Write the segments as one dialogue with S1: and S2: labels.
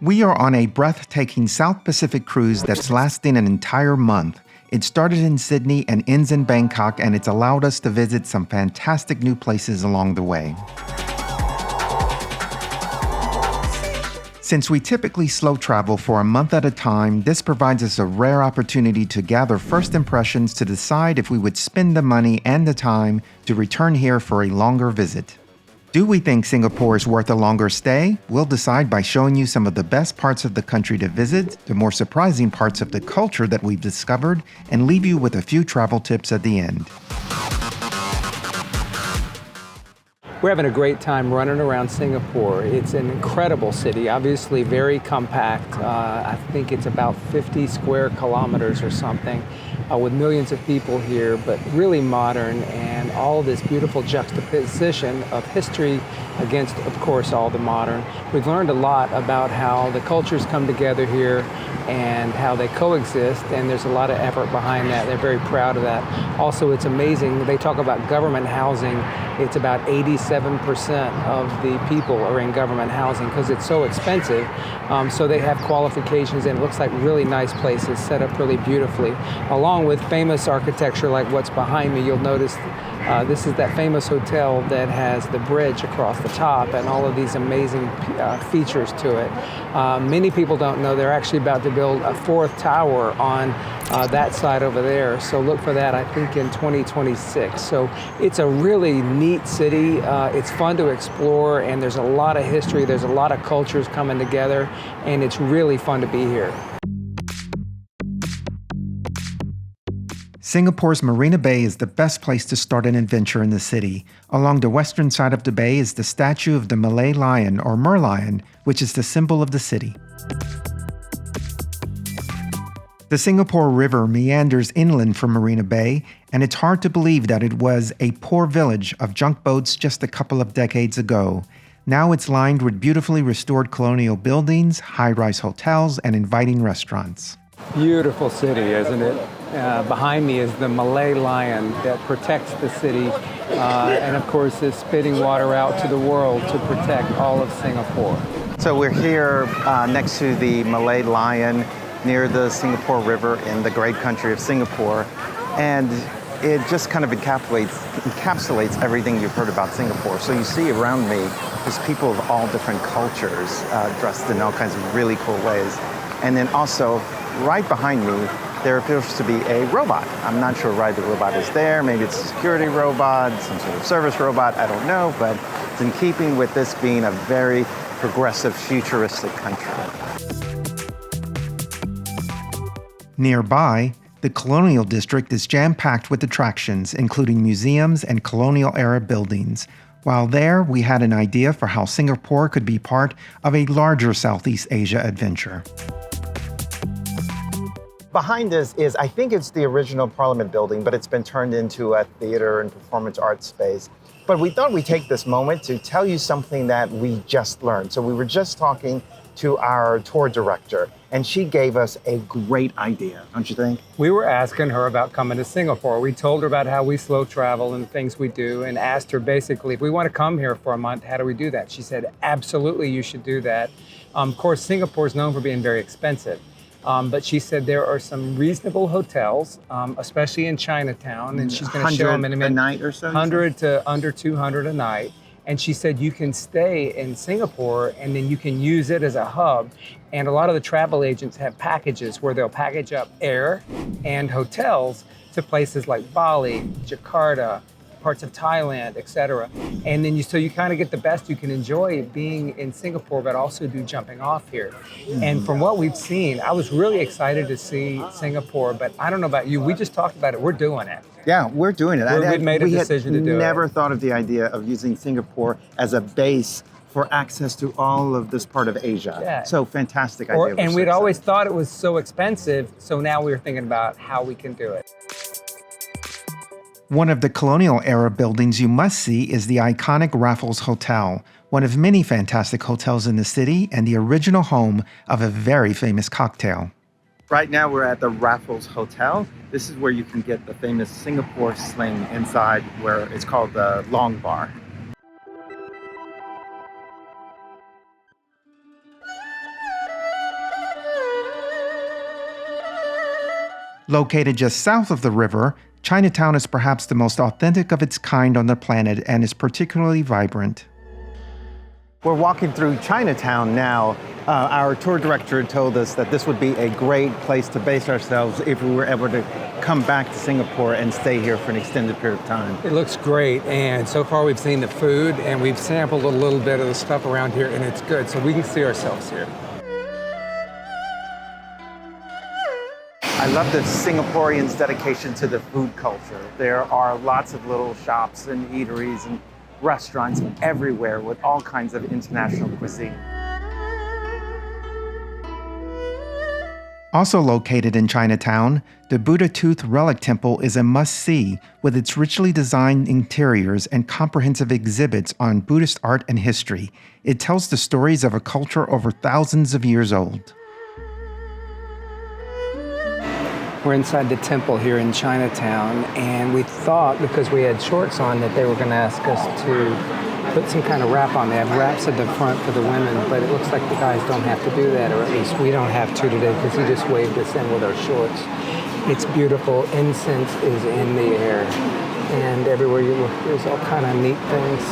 S1: We are on a breathtaking South Pacific cruise that's lasting an entire month. It started in Sydney and ends in Bangkok, and it's allowed us to visit some fantastic new places along the way. Since we typically slow travel for a month at a time, this provides us a rare opportunity to gather first impressions to decide if we would spend the money and the time to return here for a longer visit. Do we think Singapore is worth a longer stay? We'll decide by showing you some of the best parts of the country to visit, the more surprising parts of the culture that we've discovered, and leave you with a few travel tips at the end.
S2: We're having a great time running around Singapore. It's an incredible city, obviously very compact. I think it's about 50 square kilometers or something, with millions of people here, but really modern, and all this beautiful juxtaposition of history against, of course, all the modern. We've learned a lot about how the cultures come together here and how they coexist, and there's a lot of effort behind that. They're very proud of that. Also, it's amazing. They talk about government housing. It's about 87% of the people are in government housing because it's so expensive. So they have qualifications, and it looks like really nice places set up really beautifully, along with famous architecture like what's behind me. You'll notice this is that famous hotel that has the bridge across the top and all of these amazing features to it. Many people don't know they're actually about to build a fourth tower on that side over there. So look for that, I think, in 2026. So it's a really neat city. It's fun to explore, and there's a lot of history. There's a lot of cultures coming together, and it's really fun to be here.
S1: Singapore's Marina Bay is the best place to start an adventure in the city. Along the western side of the bay is the statue of the Malay lion, or merlion, which is the symbol of the city. The Singapore River meanders inland from Marina Bay, and it's hard to believe that it was a poor village of junk boats just a couple of decades ago. Now it's lined with beautifully restored colonial buildings, high-rise hotels, and inviting restaurants.
S2: Beautiful city, isn't it? Behind me is the Malay lion that protects the city, and of course is spitting water out to the world to protect all of Singapore.
S3: So we're here next to the Malay lion near the Singapore River in the great country of Singapore, and it just kind of encapsulates everything you've heard about Singapore. So you see around me, there's people of all different cultures dressed in all kinds of really cool ways. And then also, right behind me, there appears to be a robot. I'm not sure why the robot is there. Maybe it's a security robot, some sort of service robot, I don't know, but it's in keeping with this being a very progressive, futuristic country.
S1: Nearby, the Colonial District is jam-packed with attractions, including museums and colonial-era buildings. While there, we had an idea for how Singapore could be part of a larger Southeast Asia adventure.
S3: Behind us is, I think it's the original Parliament building, but it's been turned into a theater and performance arts space. But we thought we'd take this moment to tell you something that we just learned. So we were just talking to our tour director, and she gave us a great idea, don't you think?
S2: We were asking her about coming to Singapore. We told her about how we slow travel and things we do, and asked her basically, if we want to come here for a month, how do we do that? She said, absolutely, you should do that. Of course, Singapore is known for being very expensive. But she said there are some reasonable hotels, especially in Chinatown, and she's going to show them in a minute.
S3: 100 a night or so?
S2: 100 to under 200 a night. And she said you can stay in Singapore, and then you can use it as a hub. And a lot of the travel agents have packages where they'll package up air and hotels to places like Bali, Jakarta, parts of Thailand, etc. And then so you kind of get the best. You can enjoy being in Singapore, but also do jumping off here. And from what we've seen, I was really excited to see Singapore, but I don't know about you. We just talked about it. We're doing it.
S3: Yeah, we're doing it.
S2: We've made a decision to do it.
S3: We never thought of the idea of using Singapore as a base for access to all of this part of Asia.
S2: Yeah.
S3: So fantastic idea.
S2: And we'd always thought it was so expensive, so now we're thinking about how we can do it.
S1: One of the colonial-era buildings you must see is the iconic Raffles Hotel, one of many fantastic hotels in the city and the original home of a very famous cocktail.
S3: Right now we're at the Raffles Hotel. This is where you can get the famous Singapore sling inside, where it's called the Long Bar.
S1: Located just south of the river, Chinatown is perhaps the most authentic of its kind on the planet and is particularly vibrant.
S3: We're walking through Chinatown now. Our tour director told us that this would be a great place to base ourselves if we were able to come back to Singapore and stay here for an extended period of time.
S2: It looks great, and so far we've seen the food and we've sampled a little bit of the stuff around here, and it's good, so we can see ourselves here.
S3: I love the Singaporeans' dedication to the food culture. There are lots of little shops and eateries and restaurants everywhere with all kinds of international cuisine.
S1: Also located in Chinatown, the Buddha Tooth Relic Temple is a must-see with its richly designed interiors and comprehensive exhibits on Buddhist art and history. It tells the stories of a culture over thousands of years old.
S2: We're inside the temple here in Chinatown, and we thought, because we had shorts on, that they were going to ask us to put some kind of wrap on. They have wraps at the front for the women, but it looks like the guys don't have to do that, or at least we don't have to today, because he just waved us in with our shorts. It's beautiful. Incense is in the air, and everywhere you look, there's all kind of neat things.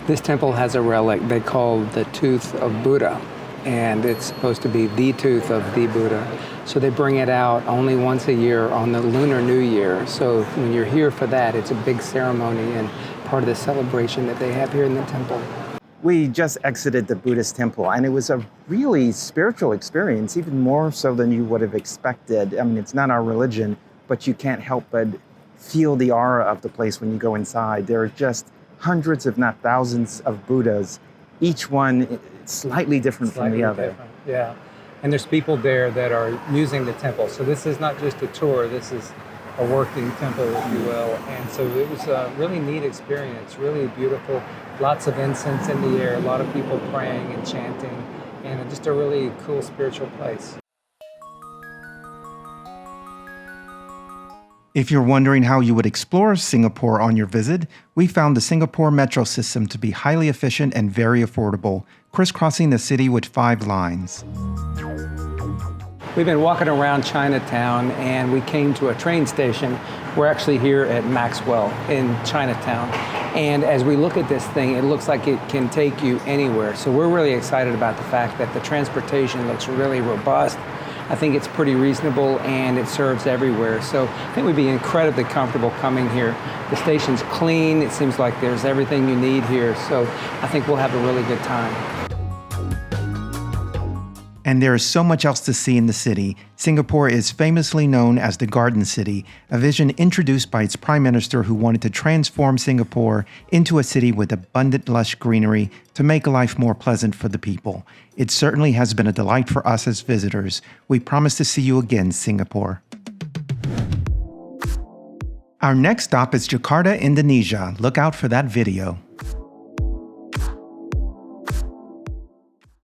S2: This temple has a relic they call the Tooth of Buddha, and it's supposed to be the tooth of the Buddha. So they bring it out only once a year on the Lunar New Year. So when you're here for that, it's a big ceremony and part of the celebration that they have here in the temple.
S3: We just exited the Buddhist temple, and it was a really spiritual experience, even more so than you would have expected. I mean, it's not our religion, but you can't help but feel the aura of the place when you go inside. There are just hundreds, if not thousands, of Buddhas, each one slightly different from the other.
S2: Different. Yeah, and there's people there that are using the temple. So this is not just a tour, this is a working temple, if you will. And so it was a really neat experience, really beautiful. Lots of incense in the air, a lot of people praying and chanting, and just a really cool spiritual place.
S1: If you're wondering how you would explore Singapore on your visit, we found the Singapore metro system to be highly efficient and very affordable, crisscrossing the city with 5 lines.
S2: We've been walking around Chinatown and we came to a train station. We're actually here at Maxwell in Chinatown. And as we look at this thing, it looks like it can take you anywhere. So we're really excited about the fact that the transportation looks really robust. I think it's pretty reasonable and it serves everywhere. So I think we'd be incredibly comfortable coming here. The station's clean. It seems like there's everything you need here. So I think we'll have a really good time.
S1: And there is so much else to see in the city. Singapore is famously known as the Garden City, a vision introduced by its Prime Minister who wanted to transform Singapore into a city with abundant lush greenery to make life more pleasant for the people. It certainly has been a delight for us as visitors. We promise to see you again, Singapore. Our next stop is Jakarta, Indonesia. Look out for that video.